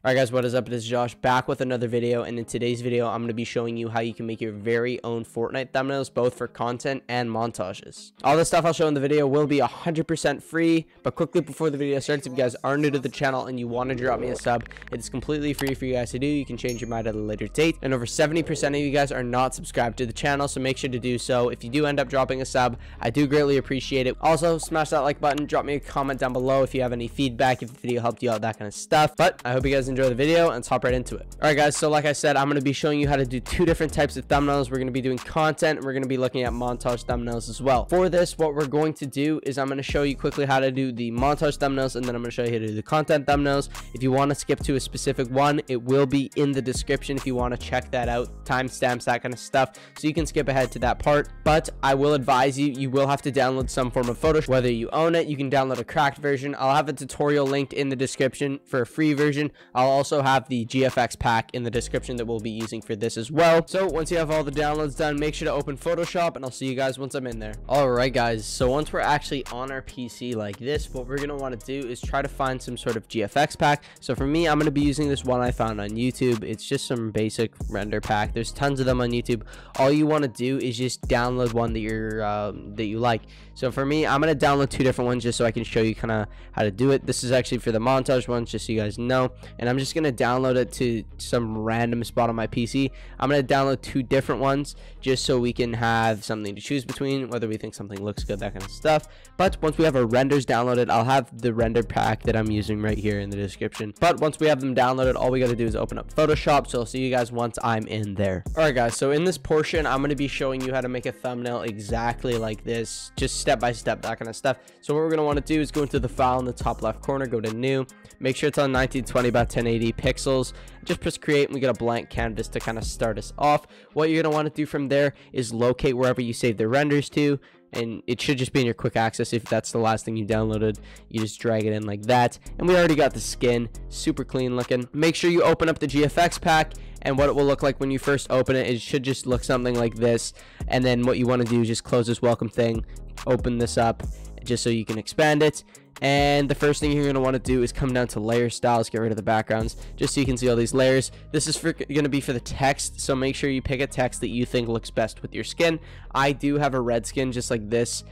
Alright guys, what is up? It is Josh back with another video, and in today's video I'm going to be showing you how you can make your very own Fortnite thumbnails, both for content and montages. All the stuff I'll show in the video will be 100% free, but quickly before the video starts, if you guys are new to the channel and you want to drop me a sub, it is completely free for you guys to do. You can change your mind at a later date, and over 70% of you guys are not subscribed to the channel, so make sure to do so. If you do end up dropping a sub, I do greatly appreciate it. Also, smash that like button, drop me a comment down below if you have any feedback, if the video helped you out, that kind of stuff. But I hope you guys enjoy the video, and let's hop right into it. All right guys, so like I said, I'm going to be showing you how to do two different types of thumbnails. We're going to be doing content, and we're going to be looking at montage thumbnails as well. For this, what we're going to do is I'm going to show you quickly how to do the montage thumbnails, and then I'm going to show you how to do the content thumbnails. If you want to skip to a specific one, it will be in the description if you want to check that out, timestamps, that kind of stuff, so you can skip ahead to that part. But I will advise you, you will have to download some form of Photoshop. Whether you own it, you can download a cracked version. I'll have a tutorial linked in the description for a free version. I'll also have the GFX pack in the description that we'll be using for this as well. So once you have all the downloads done, make sure to open Photoshop, and I'll see you guys once I'm in there. All right guys, so once we're actually on our PC like this, what we're going to want to do is try to find some sort of GFX pack. So for me, I'm going to be using this one I found on YouTube. It's just some basic render pack. There's tons of them on YouTube. All you want to do is just download one that you like. So for me, I'm going to download two different ones just so I can show you kind of how to do it. This is actually for the montage ones, just so you guys know. And I'm just going to download it to some random spot on my PC. I'm going to download two different ones just so we can have something to choose between, whether we think something looks good, that kind of stuff. But once we have our renders downloaded, I'll have the render pack that I'm using right here in the description. But once we have them downloaded, all we got to do is open up Photoshop. So I'll see you guys once I'm in there. All right guys, so in this portion, I'm going to be showing you how to make a thumbnail exactly like this, just step by step, that kind of stuff. So what we're going to want to do is go into the file in the top left corner, go to new, make sure it's on 1920 by 1080 pixels, just press create, and we get a blank canvas to kind of start us off. What you're going to want to do from there is locate wherever you save the renders to, and it should just be in your quick access. If that's the last thing you downloaded, you just drag it in like that. And we already got the skin, super clean looking. Make sure you open up the GFX pack, and what it will look like when you first open it, it should just look something like this. And then what you want to do is just close this welcome thing, open this up just so you can expand it. And the first thing you're going to want to do is come down to layer styles, get rid of the backgrounds, just so you can see all these layers. This is going to be for the text, so make sure you pick a text that you think looks best with your skin. I do have a red skin just like this,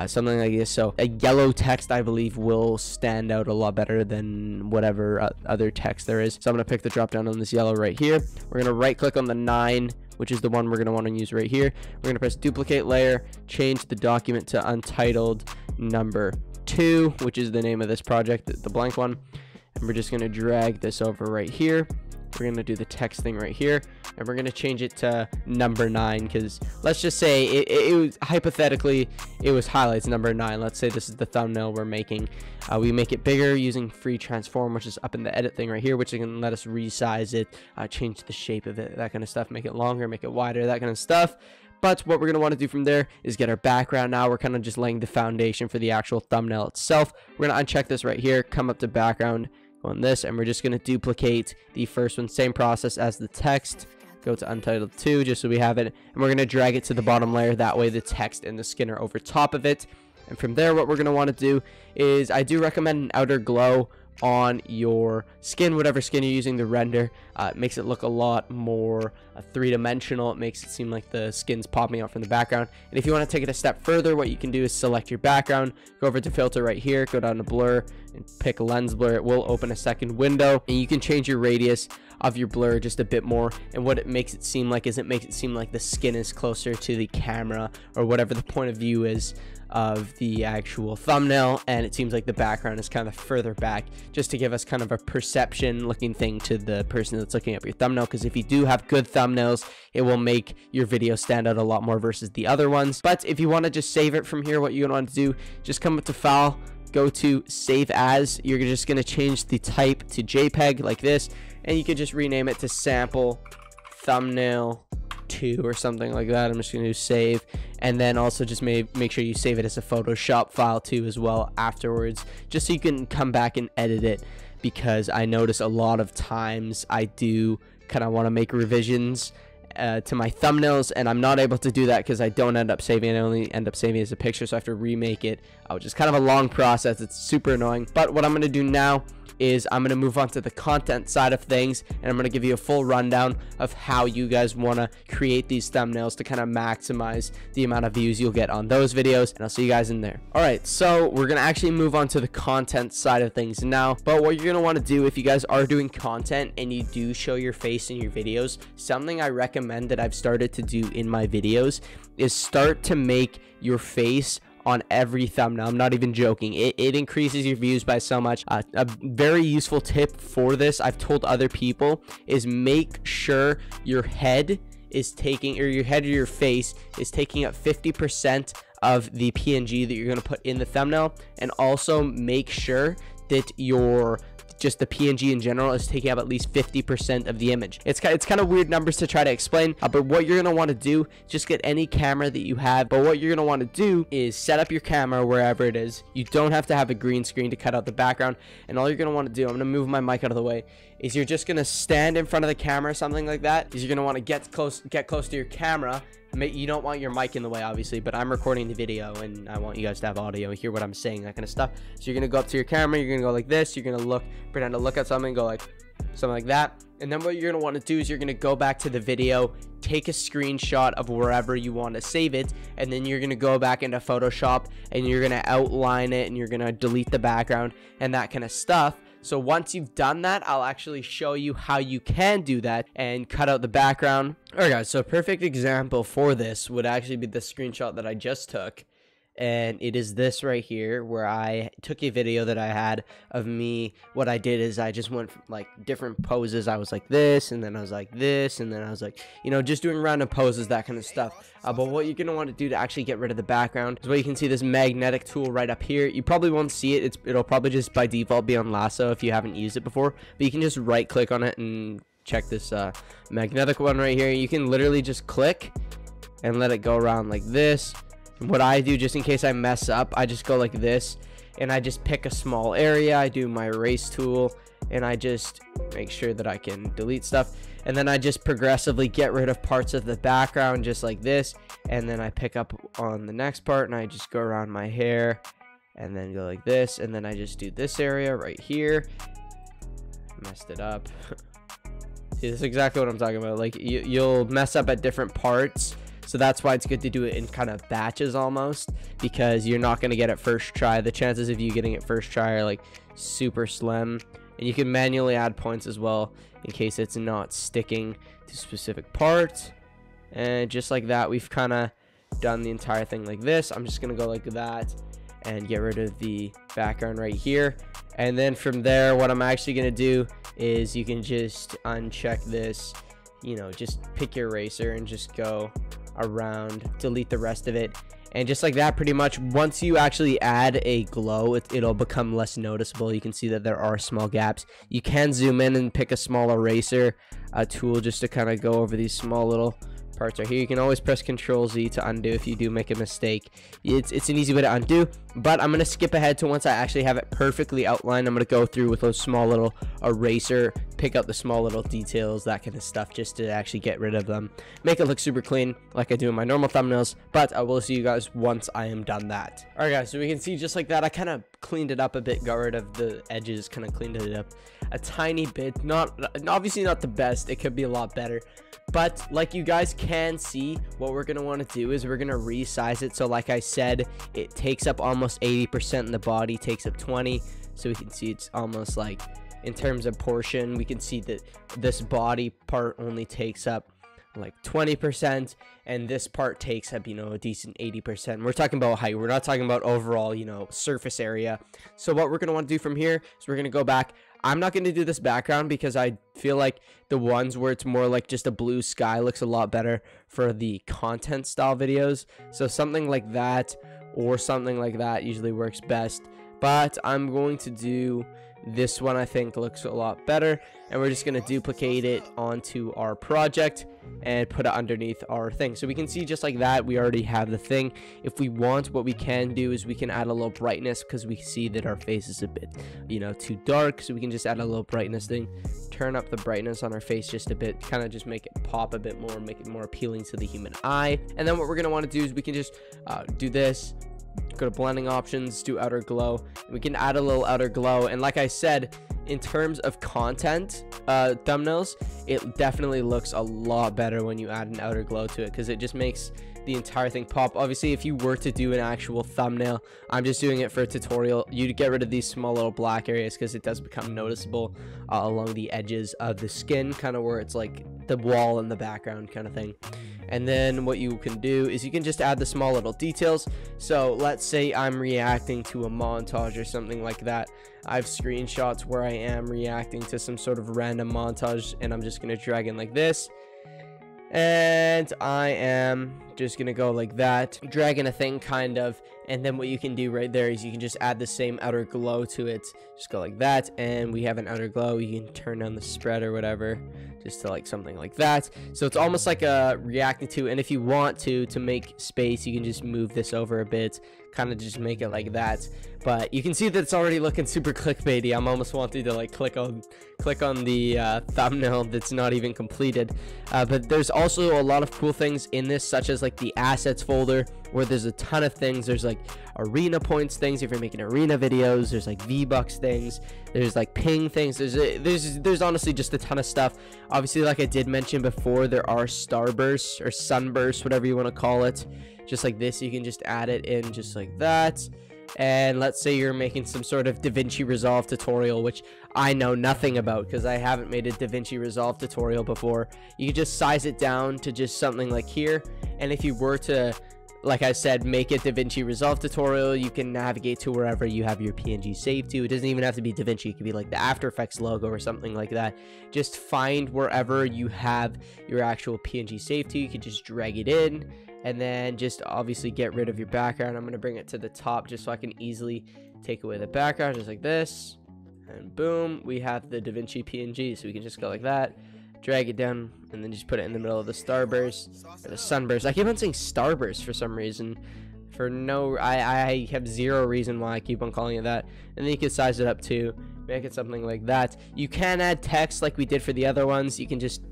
something like this, so a yellow text I believe will stand out a lot better than whatever other text there is. So I'm going to pick the drop down on this yellow right here. We're going to right click on the 9, which is the one we're going to want to use right here. We're going to press duplicate layer, change the document to untitled number 2, which is the name of this project, the blank one, and we're just going to drag this over right here. We're going to do the text thing right here, and we're going to change it to number 9, because let's just say it was hypothetically it was highlights number 9. Let's say this is the thumbnail we're making. We make it bigger using free transform, which is up in the edit thing right here, which can let us resize it, change the shape of it, that kind of stuff, make it longer, make it wider, that kind of stuff. But what we're going to want to do from there is get our background. Now we're kind of just laying the foundation for the actual thumbnail itself. We're going to uncheck this right here, come up to background, go on this, and we're just going to duplicate the first one, same process as the text, go to untitled 2 just so we have it, and we're going to drag it to the bottom layer. That way the text and the skin are over top of it. And from there, what we're going to want to do is, I do recommend an outer glow on your skin, whatever skin you're using to render. It makes it look a lot more three-dimensional. It makes it seem like the skin's popping out from the background. And if you want to take it a step further, what you can do is select your background, go over to filter right here, go down to blur, and pick lens blur. It will open a second window, and you can change your radius of your blur just a bit more. And what it makes it seem like is, it makes it seem like the skin is closer to the camera, or whatever the point of view is of the actual thumbnail, and it seems like the background is kind of further back, just to give us kind of a perception looking thing to the person that's looking at your thumbnail. Because if you do have good thumbnails, it will make your video stand out a lot more versus the other ones. But if you want to just save it from here, what you're going to want to do, just come up to file, go to save as. You're just going to change the type to JPEG like this, and you could just rename it to sample thumbnail 2 or something like that. I'm just going to save, and then also just make sure you save it as a Photoshop file too as well afterwards, just so you can come back and edit it, because I notice a lot of times I do kind of want to make revisions to my thumbnails, and I'm not able to do that because I don't end up saving it. I only end up saving it as a picture, so I have to remake it, which is kind of a long process. It's super annoying. But what I'm going to do now is I'm going to move on to the content side of things, and I'm going to give you a full rundown of how you guys want to create these thumbnails to kind of maximize the amount of views you'll get on those videos, and I'll see you guys in there. All right, so we're going to actually move on to the content side of things now, but what you're going to want to do if you guys are doing content and you do show your face in your videos, something I recommend that I've started to do in my videos is start to make your face on every thumbnail. I'm not even joking. It increases your views by so much. A very useful tip for this, I've told other people, is make sure your head is taking, or your head or your face is taking up 50% of the PNG that you're going to put in the thumbnail, and also make sure that your just the PNG in general is taking up at least 50% of the image. It's kind of weird numbers to try to explain, but what you're going to want to do, just get any camera that you have, but what you're going to want to do is set up your camera wherever it is. You don't have to have a green screen to cut out the background, and all you're going to want to do, I'm going to move my mic out of the way, is you're just going to stand in front of the camera, something like that, is you're going to want to get close to your camera. You don't want your mic in the way, obviously, but I'm recording the video and I want you guys to have audio, hear what I'm saying, that kind of stuff. So you're gonna go up to your camera, you're gonna go like this, you're gonna pretend to look at something, go like something like that, and then what you're gonna want to do is you're gonna go back to the video, take a screenshot of wherever you want to save it, and then you're gonna go back into Photoshop and you're gonna outline it and you're gonna delete the background and that kind of stuff. So once you've done that, I'll actually show you how you can do that and cut out the background. All right, guys, so a perfect example for this would actually be the screenshot that I just took. And it is this right here, where I took a video that I had of me. What I did is I just went from, like, different poses. I was like this, and then I was like this, and then I was like, you know, just doing random poses, that kind of stuff. But what you're going to want to do to actually get rid of the background is, what you can see, this magnetic tool right up here. You probably won't see it. It'll probably just by default be on lasso if you haven't used it before. But you can just right click on it and check this magnetic one right here. You can literally just click and let it go around like this. What I do, just in case I mess up, I just go like this and I just pick a small area. I do my erase tool and I just make sure that I can delete stuff, and then I just progressively get rid of parts of the background just like this, and then I pick up on the next part and I just go around my hair and then go like this, and then I just do this area right here. Messed it up. See, this is exactly what I'm talking about. Like, you'll mess up at different parts. So that's why it's good to do it in kind of batches almost, because you're not going to get it first try. The chances of you getting it first try are like super slim. And you can manually add points as well in case it's not sticking to specific parts. And just like that, we've kind of done the entire thing like this. I'm just going to go like that and get rid of the background right here. And then from there, what I'm actually going to do is you can just uncheck this, you know, just pick your eraser and just go around, delete the rest of it, and just like that, pretty much. Once you actually add a glow, it'll become less noticeable. You can see that there are small gaps. You can zoom in and pick a small eraser tool just to kind of go over these small little parts right here. You can always press Ctrl-Z to undo if you do make a mistake. It's an easy way to undo, but I'm going to skip ahead to once I actually have it perfectly outlined. I'm going to go through with those small little eraser, pick out the small little details, that kind of stuff, just to actually get rid of them, make it look super clean like I do in my normal thumbnails. But I will see you guys once I am done that. All right, guys, so we can see just like that, I kind of cleaned it up a bit, got rid of the edges, kind of cleaned it up a tiny bit. Obviously not the best, it could be a lot better, but like you guys can see, what we're going to want to do is we're going to resize it. So like I said, it takes up almost 80%, and the body takes up 20. So we can see it's almost like, in terms of portion, we can see that this body part only takes up like 20%, and this part takes up, you know, a decent 80%. We're talking about height, we're not talking about overall, you know, surface area. So what we're going to want to do from here is we're going to go back. I'm not going to do this background because I feel like the ones where it's more like just a blue sky looks a lot better for the content style videos. So something like that or something like that usually works best, but I'm going to do this one. I think looks a lot better, and we're just going to duplicate it onto our project and put it underneath our thing. So we can see just like that, we already have the thing. If we want, what we can do is we can add a little brightness, because we see that our face is a bit, you know, too dark. So we can just add a little brightness thing, turn up the brightness on our face just a bit, kind of just make it pop a bit more, make it more appealing to the human eye. And then what we're going to want to do is we can just do this, go to blending options, do outer glow. We can add a little outer glow, and like I said, in terms of content thumbnails, it definitely looks a lot better when you add an outer glow to it, because it just makes the entire thing pop. Obviously, if you were to do an actual thumbnail, I'm just doing it for a tutorial, you'd get rid of these small little black areas because it does become noticeable along the edges of the skin, kind of where it's like the wall in the background kind of thing. And then what you can do is you can just add the small little details. So let's say I'm reacting to a montage or something like that. I have screenshots where I am reacting to some sort of random montage, and I'm just going to drag in like this. And I am just gonna go like that, drag in a thing kind of, and then what you can do right there is you can just add the same outer glow to it. Just go like that, and we have an outer glow. You can turn down the spread or whatever just to like something like that, so it's almost like a reacting to. And if you want to make space, you can just move this over a bit, kind of just make it like that. But you can see that it's already looking super clickbaity. I'm almost wanting to like click on the thumbnail that's not even completed. But there's also a lot of cool things in this, such as like the assets folder, where there's a ton of things. There's like arena points things if you're making arena videos. There's like V-Bucks things. There's like ping things. There's honestly just a ton of stuff. Obviously, like I did mention before, there are starbursts or sunbursts, whatever you want to call it. Just like this, you can just add it in just like that. And let's say you're making some sort of DaVinci Resolve tutorial, which I know nothing about because I haven't made a DaVinci Resolve tutorial before. You can just size it down to just something like here. And if you were to, like I said, make a DaVinci Resolve tutorial, you can navigate to wherever you have your PNG saved to. It doesn't even have to be DaVinci. It could be like the After Effects logo or something like that. Just find wherever you have your actual PNG saved to. You can just drag it in, and then just obviously get rid of your background. I'm going to bring it to the top just so I can easily take away the background, just like this. And boom, we have the DaVinci PNG. So we can just go like that, drag it down, and then just put it in the middle of the starburst or the sunburst. I keep on saying starburst for some reason. I have zero reason why I keep on calling it that. And then you can size it up too, make it something like that. You can add text like we did for the other ones. You can just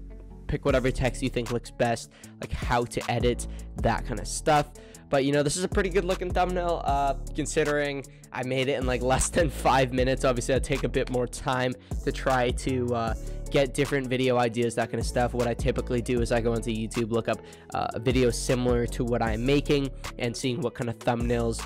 pick whatever text you think looks best, like how to edit, that kind of stuff. But you know, this is a pretty good looking thumbnail, considering I made it in like less than 5 minutes. Obviously, I'd take a bit more time to try to get different video ideas, that kind of stuff. What I typically do is I go into YouTube, look up a video similar to what I'm making, and seeing what kind of thumbnails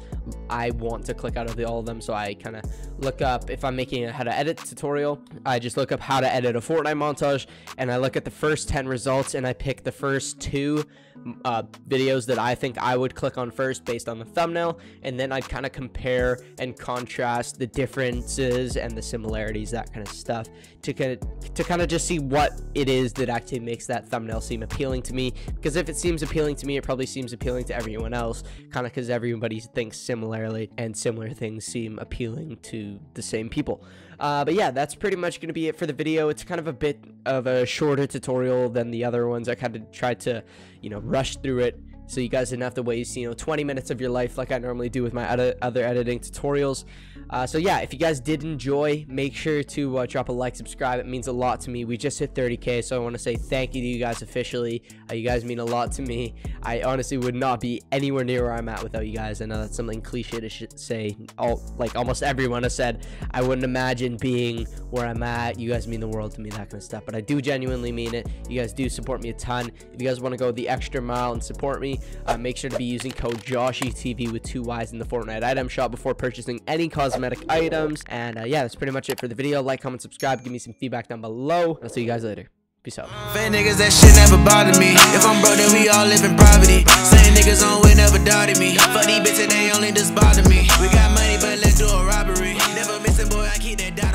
I want to click out of all of them. So I kind of look up, if I'm making a how to edit tutorial, I just look up how to edit a Fortnite montage, and I look at the first 10 results, and I pick the first 2 videos that I think I would click on first based on the thumbnail, and then I kind of compare and contrast the differences and the similarities, that kind of stuff, to kind of just see what it is that actually makes that thumbnail seem appealing to me. Because if it seems appealing to me, it probably seems appealing to everyone else, kind of because everybody thinks similarly, and similar things seem appealing to the same people. But yeah, that's pretty much going to be it for the video. It's kind of a bit of a shorter tutorial than the other ones. I kind of tried to, you know, rush through it so you guys didn't have to waste, you know, 20 minutes of your life like I normally do with my other editing tutorials. So yeah, if you guys did enjoy, make sure to drop a like, subscribe. It means a lot to me. We just hit 30K, so I want to say thank you to you guys officially. You guys mean a lot to me. I honestly would not be anywhere near where I'm at without you guys. I know that's something cliche to say. Like almost everyone has said, I wouldn't imagine being where I'm at. You guys mean the world to me, that kind of stuff. But I do genuinely mean it. You guys do support me a ton. If you guys want to go the extra mile and support me, make sure to be using code JoshyTV with 2 Y's in the Fortnite item shop before purchasing any cosmetic items. And yeah, that's pretty much it for the video. Like, comment, subscribe, give me some feedback down below. I'll see you guys later. Peace out. Fake niggas, that shit never bothered me. If I'm broke, then we all live in poverty. Same niggas on way never doubted me. Fuck these bitches, they only just bother me. We got money, but let's do a robbery. Never missing, boy, I keep that